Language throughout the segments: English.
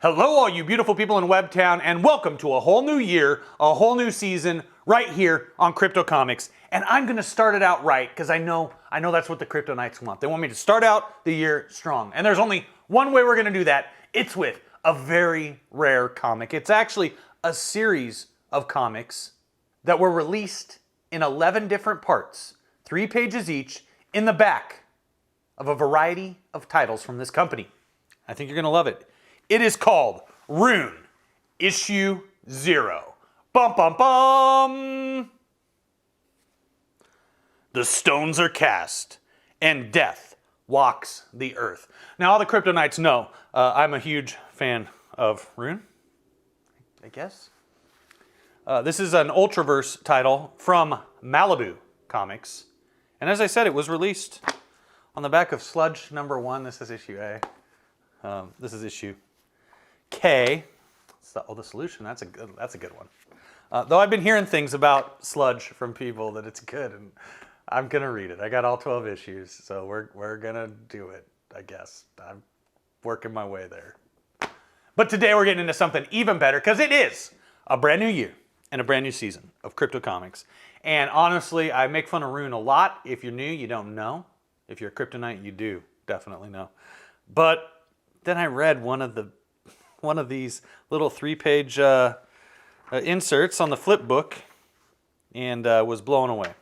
Hello, all you beautiful people in Webtown, and welcome to a whole new year, a whole new season, right here on Crypto Comics. And I'm gonna start it out right, because I know that's what the Crypto Knights want. They want me to start out the year strong. And there's only one way we're gonna do that. It's with a very rare comic. It's actually a series of comics that were released in 11 different parts, 3 pages each, in the back of a variety of titles from this company. I think you're gonna love it. It is called Rune, Issue 0. Bum bum bum! The stones are cast, and death walks the earth. Now, all the Crypto Knights know I'm a huge fan of Rune, I guess. This is an Ultraverse title from Malibu Comics. And as I said, it was released on the back of Sludge #1. This is issue A. This is issue K. The Solution. That's a good one. Though I've been hearing things about Sludge from people that it's good, and I'm gonna read it. I got all 12 issues, so we're gonna do it. I guess I'm working my way there. But today we're getting into something even better, because it is a brand new year and a brand new season of Crypto Comics. And honestly, I make fun of Rune a lot. If you're new, you don't know. If you're a Crypto Knight, you do definitely know. But then I read one of these little 3-page inserts on the flip book and was blown away.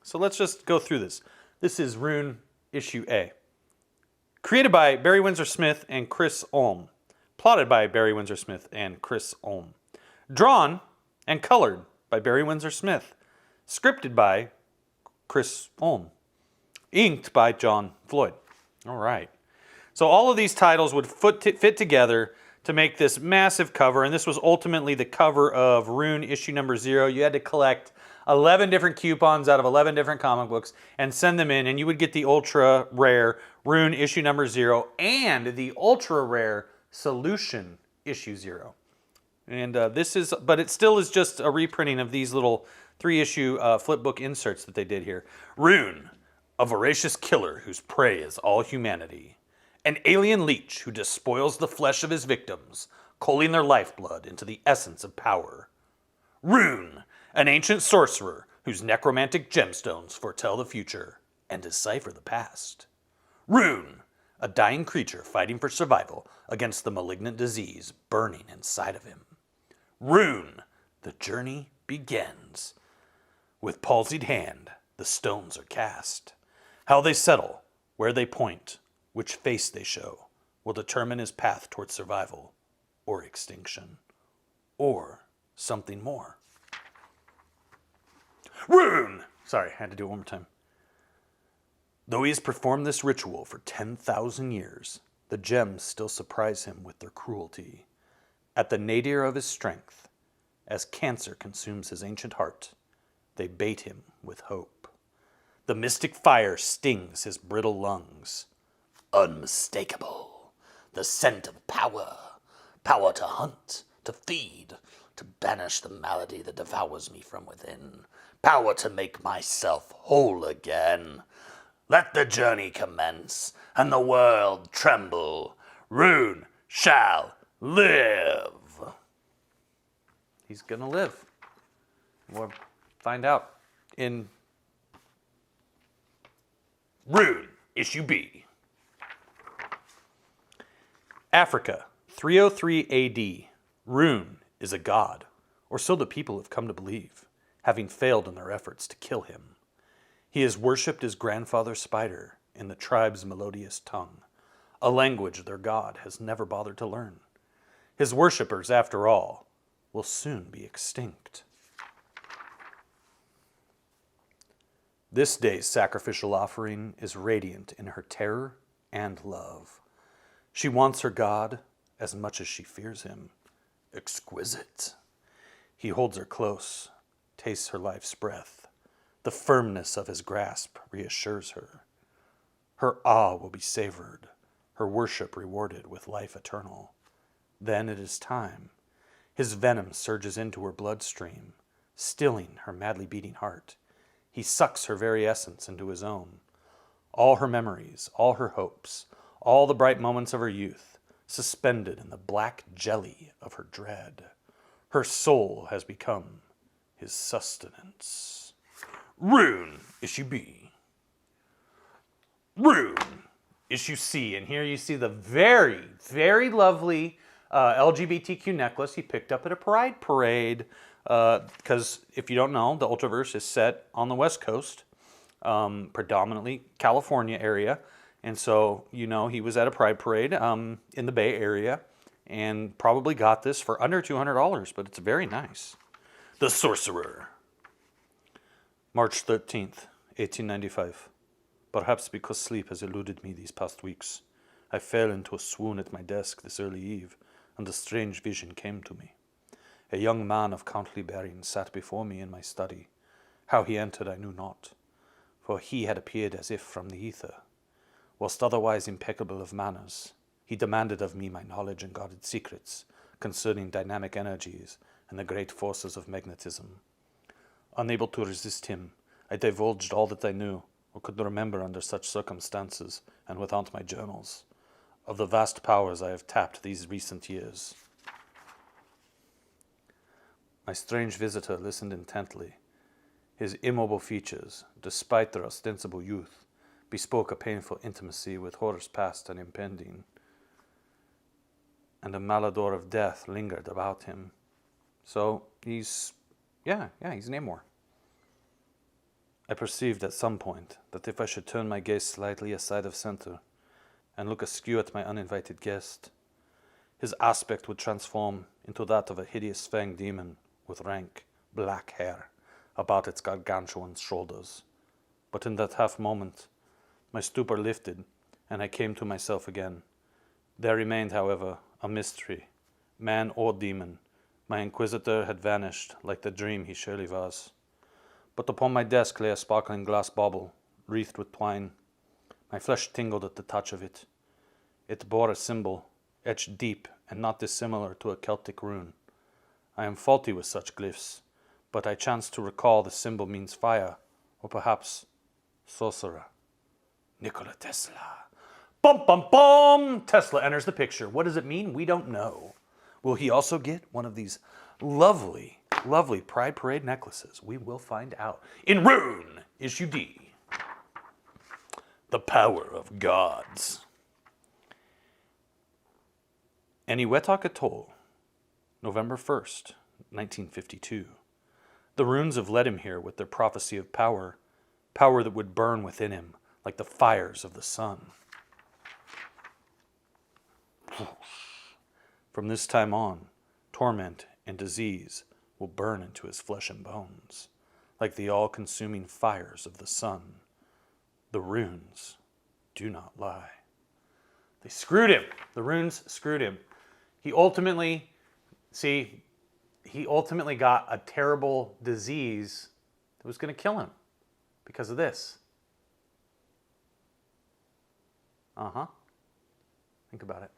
So let's just go through this. This is Rune Issue A. Created by Barry Windsor-Smith and Chris Ulm. Plotted by Barry Windsor-Smith and Chris Ulm. Drawn and colored by Barry Windsor-Smith. Scripted by Chris Ulm. Inked by John Floyd. All right. So all of these titles would fit together to make this massive cover, and this was ultimately the cover of Rune Issue #0. You had to collect 11 different coupons out of 11 different comic books and send them in, and you would get the ultra rare Rune Issue #0 and the ultra rare Solution Issue 0. And but it still is just a reprinting of these little 3-issue flipbook inserts that they did here. Rune, a voracious killer whose prey is all humanity. An alien leech who despoils the flesh of his victims, culling their lifeblood into the essence of power. Rune, an ancient sorcerer whose necromantic gemstones foretell the future and decipher the past. Rune, a dying creature fighting for survival against the malignant disease burning inside of him. Rune, the journey begins. With palsied hand, the stones are cast. How they settle, where they point, which face they show, will determine his path towards survival, or extinction, or something more. Rune! Sorry, I had to do it one more time. Though he has performed this ritual for 10,000 years, the gems still surprise him with their cruelty. At the nadir of his strength, as cancer consumes his ancient heart, they bait him with hope. The mystic fire stings his brittle lungs. Unmistakable, the scent of power. Power to hunt, to feed, to banish the malady that devours me from within. Power to make myself whole again. Let the journey commence, and the world tremble. Rune shall live. He's gonna live. We'll find out in Rune Issue B. Africa, 303 AD. Rune is a god, or so the people have come to believe, having failed in their efforts to kill him. He is worshipped as grandfather spider in the tribe's melodious tongue, a language their god has never bothered to learn. His worshippers, after all, will soon be extinct. This day's sacrificial offering is radiant in her terror and love. She wants her god as much as she fears him. Exquisite. He holds her close, tastes her life's breath. The firmness of his grasp reassures her. Her awe will be savored, her worship rewarded with life eternal. Then it is time. His venom surges into her bloodstream, stilling her madly beating heart. He sucks her very essence into his own. All her memories, all her hopes, all the bright moments of her youth, suspended in the black jelly of her dread. Her soul has become his sustenance. Rune, issue B. Rune, issue C. And here you see the very, very lovely LGBTQ necklace he picked up at a pride parade. Because if you don't know, the Ultraverse is set on the West Coast, predominantly California area. And so, you know, he was at a pride parade in the Bay Area and probably got this for under $200, but it's very nice. The Sorcerer. March 13th, 1895. Perhaps because sleep has eluded me these past weeks, I fell into a swoon at my desk this early eve, and a strange vision came to me. A young man of countly bearing sat before me in my study. How he entered I knew not, for he had appeared as if from the ether. Whilst otherwise impeccable of manners, he demanded of me my knowledge and guarded secrets concerning dynamic energies and the great forces of magnetism. Unable to resist him, I divulged all that I knew or could remember under such circumstances and without my journals, of the vast powers I have tapped these recent years. My strange visitor listened intently. His immobile features, despite their ostensible youth, bespoke a painful intimacy with horrors past and impending, and a malodor of death lingered about him. So he's Namor. I perceived at some point that if I should turn my gaze slightly aside of center and look askew at my uninvited guest, his aspect would transform into that of a hideous fanged demon with rank, black hair about its gargantuan shoulders. But in that half moment, my stupor lifted, and I came to myself again. There remained, however, a mystery. Man or demon, my inquisitor had vanished like the dream he surely was. But upon my desk lay a sparkling glass bauble, wreathed with twine. My flesh tingled at the touch of it. It bore a symbol, etched deep and not dissimilar to a Celtic rune. I am faulty with such glyphs, but I chanced to recall the symbol means fire, or perhaps sorcerer. Nikola Tesla. Bum, bum, bum! Tesla enters the picture. What does it mean? We don't know. Will he also get one of these lovely, lovely Pride Parade necklaces? We will find out. In Rune, issue D. The Power of Gods. Eniwetok Atoll, November 1st, 1952. The runes have led him here with their prophecy of power, power that would burn within him like the fires of the sun. From this time on, torment and disease will burn into his flesh and bones, like the all-consuming fires of the sun. The runes do not lie. They screwed him. The runes screwed him. He ultimately got a terrible disease that was going to kill him because of this. Think about it.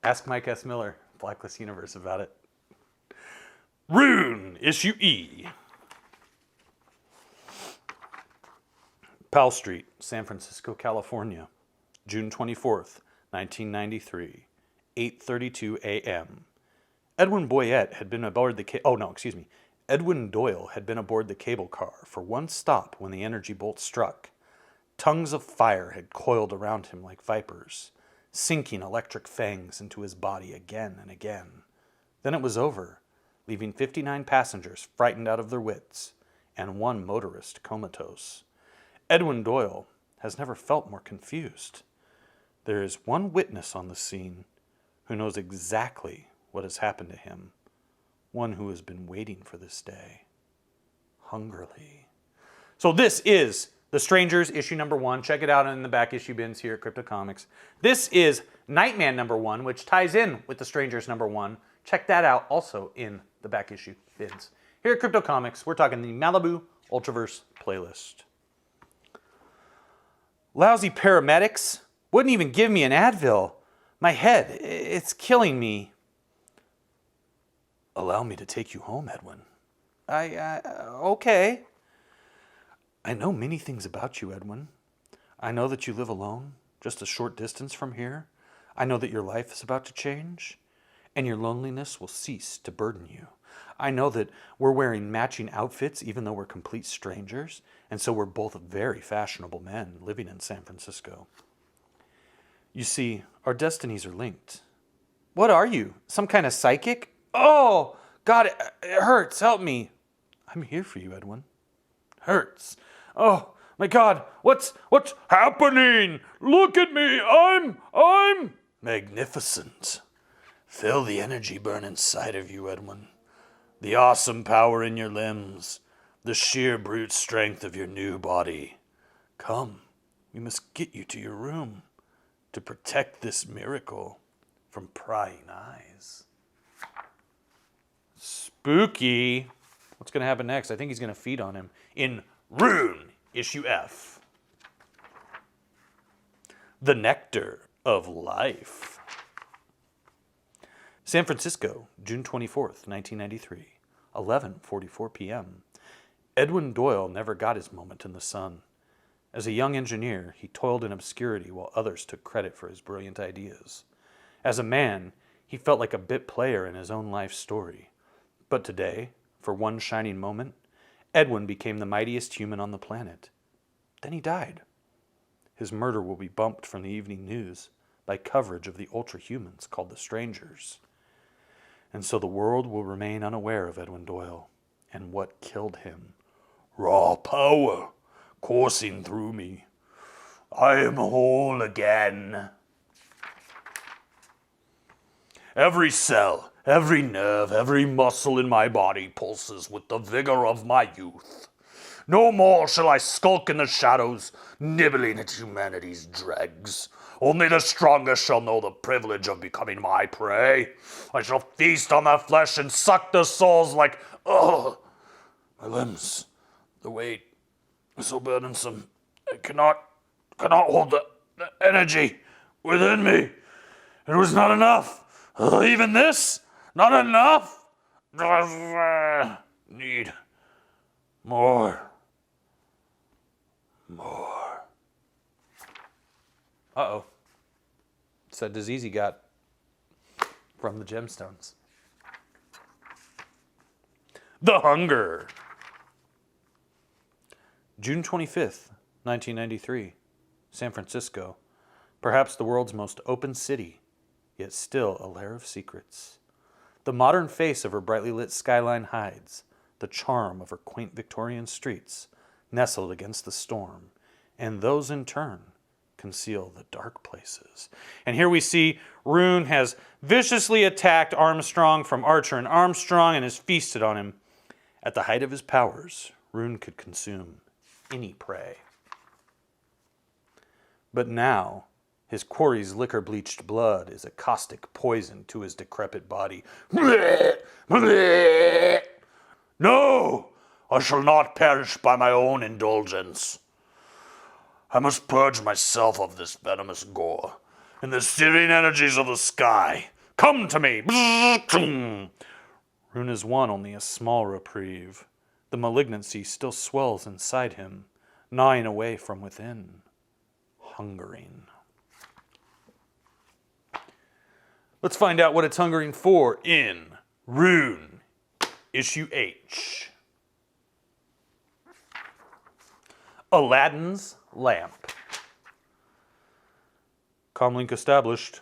Ask Mike S. Miller, Blacklist Universe, about it. Rune, issue E. Powell Street, San Francisco, California, June 24th, 1993, 8:32 a.m. Edwin Doyle had been aboard the cable car for one stop when the energy bolt struck. Tongues of fire had coiled around him like vipers, sinking electric fangs into his body again and again. Then it was over, leaving 59 passengers frightened out of their wits and one motorist comatose. Edwin Doyle has never felt more confused. There is one witness on the scene who knows exactly what has happened to him, one who has been waiting for this day, hungrily. So this is The Strangers, issue number 1. Check it out in the back issue bins here at Crypto Comics. This is Nightman number 1, which ties in with The Strangers number 1. Check that out also in the back issue bins. Here at Crypto Comics, we're talking the Malibu Ultraverse playlist. Lousy paramedics wouldn't even give me an Advil. My head, it's killing me. Allow me to take you home, Edwin. Okay. I know many things about you, Edwin. I know that you live alone, just a short distance from here, I know that your life is about to change, and your loneliness will cease to burden you. I know that we're wearing matching outfits even though we're complete strangers, and so we're both very fashionable men living in San Francisco. You see, our destinies are linked. What are you? Some kind of psychic? Oh, God, it hurts. Help me. I'm here for you, Edwin. Hurts. Oh, my God, what's happening? Look at me. I'm magnificent. Feel the energy burn inside of you, Edwin. The awesome power in your limbs. The sheer brute strength of your new body. Come, we must get you to your room to protect this miracle from prying eyes. Spooky. What's going to happen next? I think he's going to feed on him in Rune, issue F. The Nectar of Life. San Francisco, June 24th, 1993, 11:44 p.m. Edwin Doyle never got his moment in the sun. As a young engineer, he toiled in obscurity while others took credit for his brilliant ideas. As a man, he felt like a bit player in his own life story. But today, for one shining moment, Edwin became the mightiest human on the planet. Then he died. His murder will be bumped from the evening news by coverage of the ultra-humans called the Strangers. And so the world will remain unaware of Edwin Doyle and what killed him. Raw power coursing through me. I am whole again. Every cell, every nerve, every muscle in my body pulses with the vigor of my youth. No more shall I skulk in the shadows, nibbling at humanity's dregs. Only the strongest shall know the privilege of becoming my prey. I shall feast on the flesh and suck the souls like, ugh, my limbs. The weight is so burdensome. I cannot hold the energy within me. It was not enough. Even this, not enough. Need more. Uh-oh. It's that disease he got from the gemstones. The Hunger. June 25th, 1993. San Francisco. Perhaps the world's most open city, yet still a lair of secrets. The modern face of her brightly lit skyline hides the charm of her quaint Victorian streets, nestled against the storm, and those in turn conceal the dark places. And here we see Rune has viciously attacked Armstrong from Archer and Armstrong and has feasted on him. At the height of his powers, Rune could consume any prey. But now, his quarry's liquor-bleached blood is a caustic poison to his decrepit body. No! I shall not perish by my own indulgence. I must purge myself of this venomous gore. In the searing energies of the sky, come to me! Rune has won only a small reprieve. The malignancy still swells inside him, gnawing away from within, hungering. Let's find out what it's hungering for in Rune, issue H. Aladdin's Lamp. Comlink established.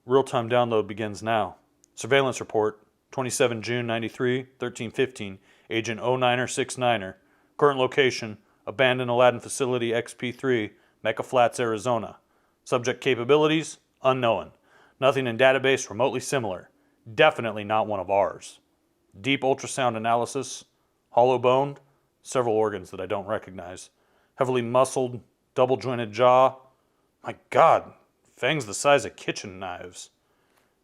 Real-time download begins now. Surveillance report, 27 June 93, 1315. Agent 09er69er. Current location, abandoned Aladdin facility XP3, Mecca Flats, Arizona. Subject capabilities, unknown. Nothing in database remotely similar. Definitely not one of ours. Deep ultrasound analysis, hollow boned, several organs that I don't recognize. Heavily muscled, double-jointed jaw. My God, fangs the size of kitchen knives.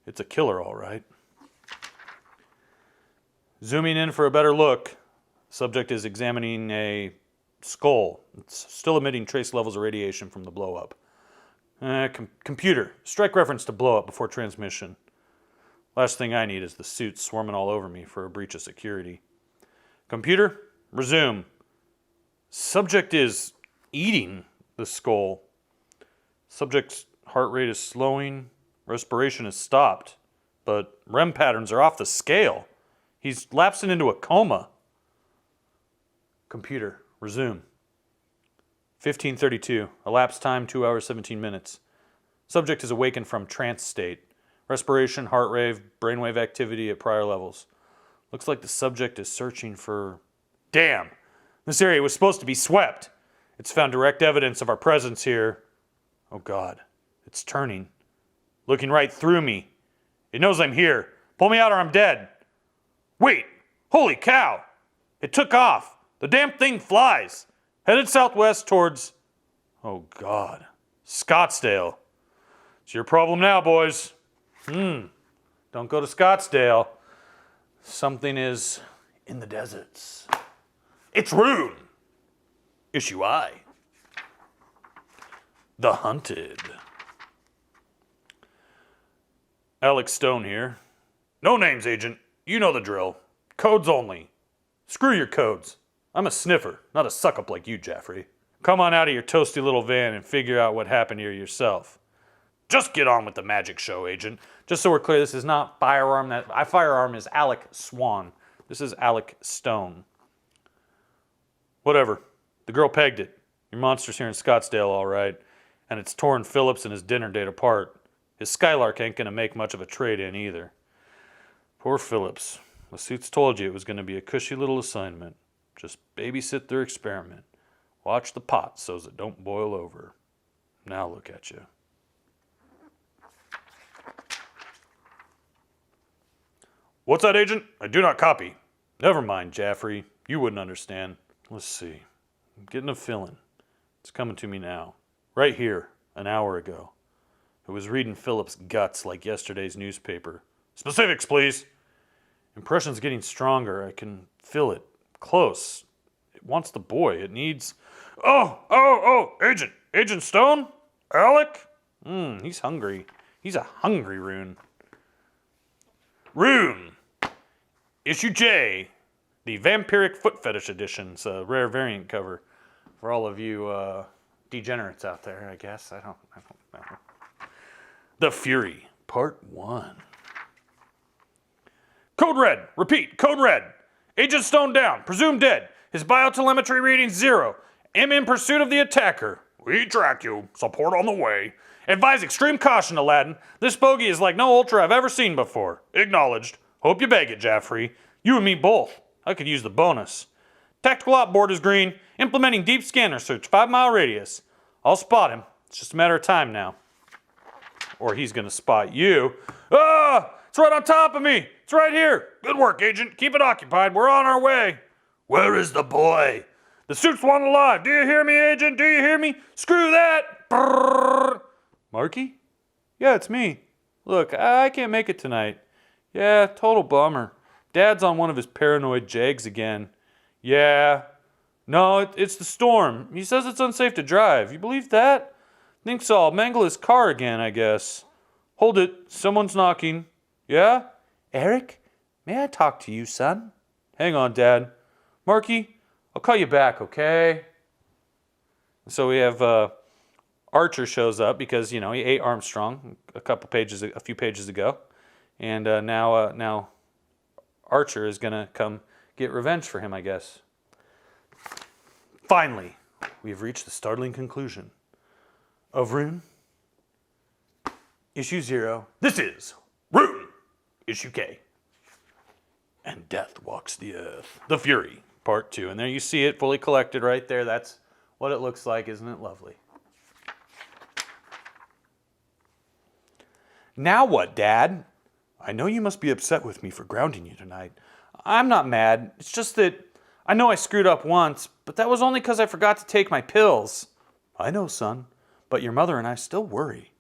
It's a killer, all right. Zooming in for a better look, subject is examining a skull. It's still emitting trace levels of radiation from the blow-up. Computer, strike reference to blow-up before transmission. Last thing I need is the suit swarming all over me for a breach of security. Computer, resume. Subject is eating the skull. Subject's heart rate is slowing. Respiration is stopped. But REM patterns are off the scale. He's lapsing into a coma. Computer, resume. 15:32. Elapsed time 2 hours 17 minutes. Subject is awakened from trance state. Respiration, heart rate, brainwave activity at prior levels. Looks like the subject is searching for... Damn! This area was supposed to be swept. It's found direct evidence of our presence here. Oh God. It's turning. Looking right through me. It knows I'm here. Pull me out or I'm dead. Wait! Holy cow! It took off. The damn thing flies. Headed southwest towards... Oh God. Scottsdale. It's your problem now, boys. Don't go to Scottsdale. Something is in the deserts. It's Rune. Issue I. The Hunted. Alex Stone here. No names, Agent. You know the drill. Codes only. Screw your codes. I'm a sniffer, not a suck-up like you, Jaffrey. Come on out of your toasty little van and figure out what happened here yourself. Just get on with the magic show, Agent. Just so we're clear, this is not firearm. That firearm is Alec Swan. This is Alec Stone. Whatever. The girl pegged it. Your monster's here in Scottsdale, all right. And it's torn Phillips and his dinner date apart. His Skylark ain't gonna make much of a trade-in either. Poor Phillips. The suits told you it was gonna be a cushy little assignment. Just babysit their experiment. Watch the pot so's it don't boil over. Now look at you. What's that, Agent? I do not copy. Never mind, Jaffrey. You wouldn't understand. Let's see. I'm getting a feeling. It's coming to me now. Right here, an hour ago. It was reading Phillips' guts like yesterday's newspaper. Specifics, please. Impression's getting stronger. I can feel it. Close. It wants the boy. It needs... Oh, Agent. Agent Stone? Alec? He's hungry. He's a hungry Rune. Rune. Issue J. The Vampiric Foot Fetish Edition. It's a rare variant cover for all of you degenerates out there, I guess. I don't know. The Fury, Part 1. Code Red. Repeat, Code Red. Agent Stone down. Presumed dead. His biotelemetry reading 0. Am in pursuit of the attacker. We track you. Support on the way. Advise extreme caution, Aladdin. This bogey is like no Ultra I've ever seen before. Acknowledged. Hope you bag it, Jaffrey. You and me both. I could use the bonus. Tactical op board is green. Implementing deep scanner search. 5-mile radius. I'll spot him. It's just a matter of time now. Or he's going to spot you. Ah! It's right on top of me. It's right here. Good work, Agent. Keep it occupied. We're on our way. Where is the boy? The suit's one alive. Do you hear me, Agent? Do you hear me? Screw that. Brrr. Marky? Yeah, it's me. Look, I can't make it tonight. Yeah, total bummer. Dad's on one of his paranoid jags again. Yeah. No, it's the storm. He says it's unsafe to drive. You believe that? Think so. I'll mangle his car again, I guess. Hold it. Someone's knocking. Yeah? Eric? May I talk to you, son? Hang on, Dad. Marky, I'll call you back, okay? So we have Archer shows up because, he ate Armstrong a few pages ago. And now Archer is going to come get revenge for him, I guess. Finally, we've reached the startling conclusion of Rune. Issue 0. This is Rune. Issue K. And death walks the earth. The Fury, Part 2. And there you see it fully collected right there. That's what it looks like. Isn't it lovely? Now what, Dad? I know you must be upset with me for grounding you tonight. I'm not mad. It's just that I know I screwed up once, but that was only because I forgot to take my pills. I know, son, but your mother and I still worry.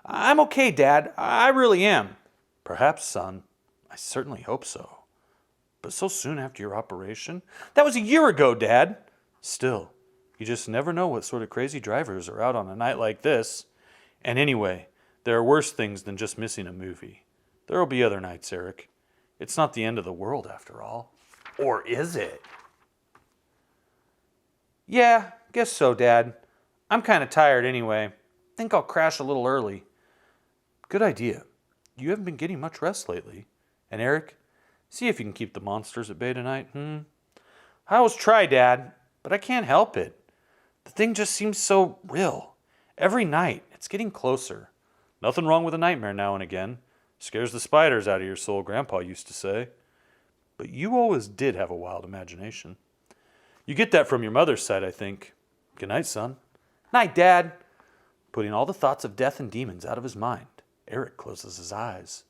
I'm okay, Dad. I really am. Perhaps, son. I certainly hope so. But so soon after your operation? That was a year ago, Dad. Still, you just never know what sort of crazy drivers are out on a night like this. And anyway, there are worse things than just missing a movie. There'll be other nights, Eric. It's not the end of the world, after all. Or is it? Yeah, guess so, Dad. I'm kind of tired anyway. Think I'll crash a little early. Good idea. You haven't been getting much rest lately. And Eric, see if you can keep the monsters at bay tonight, I always try, Dad, but I can't help it. The thing just seems so real. Every night, it's getting closer. Nothing wrong with a nightmare now and again. Scares the spiders out of your soul, Grandpa used to say. But you always did have a wild imagination. You get that from your mother's side, I think. Good night, son. Night, Dad. Putting all the thoughts of death and demons out of his mind, Eric closes his eyes.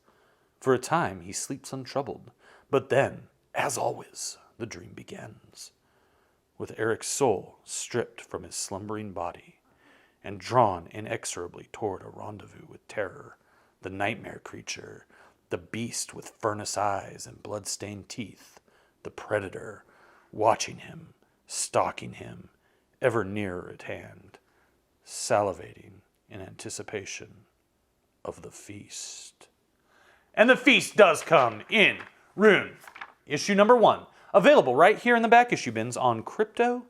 For a time, he sleeps untroubled. But then, as always, the dream begins. With Eric's soul stripped from his slumbering body and drawn inexorably toward a rendezvous with terror, the nightmare creature, the beast with furnace eyes and blood-stained teeth, the predator, watching him, stalking him, ever nearer at hand, salivating in anticipation of the feast. And the feast does come in Rune, issue number 1, available right here in the back issue bins on Crypto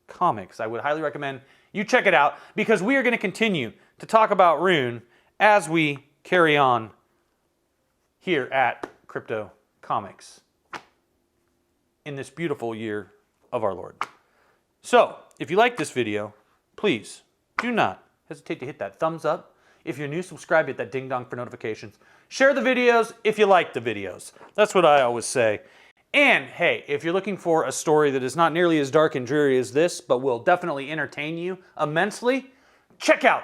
Comics. I would highly recommend you check it out because we are going to continue to talk about Rune as we carry on here at Crypto Comics in this beautiful year of our Lord. So, if you like this video, please do not hesitate to hit that thumbs up. If you're new, subscribe, hit that ding dong for notifications. Share the videos if you like the videos. That's what I always say. And hey, if you're looking for a story that is not nearly as dark and dreary as this, but will definitely entertain you immensely, check out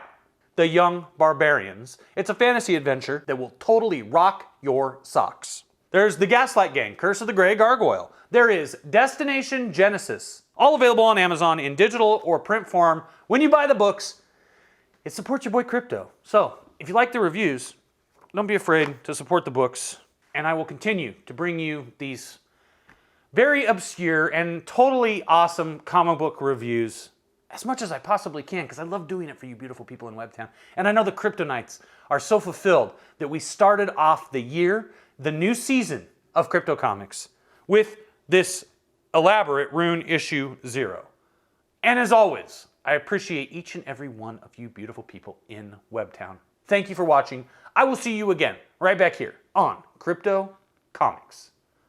The Young Barbarians. It's a fantasy adventure that will totally rock your socks. There's The Gaslight Gang, Curse of the Grey Gargoyle. There is Destination Genesis, all available on Amazon in digital or print form. When you buy the books, it supports your boy Crypto. So, if you like the reviews, don't be afraid to support the books, and I will continue to bring you these very obscure and totally awesome comic book reviews as much as I possibly can, because I love doing it for you beautiful people in Webtown. And I know the Kryptonites are so fulfilled that we started off the year, the new season of Crypto Comics, with this elaborate Rune issue 0. And as always, I appreciate each and every one of you beautiful people in Webtown. Thank you for watching. I will see you again right back here on Crypto Comics.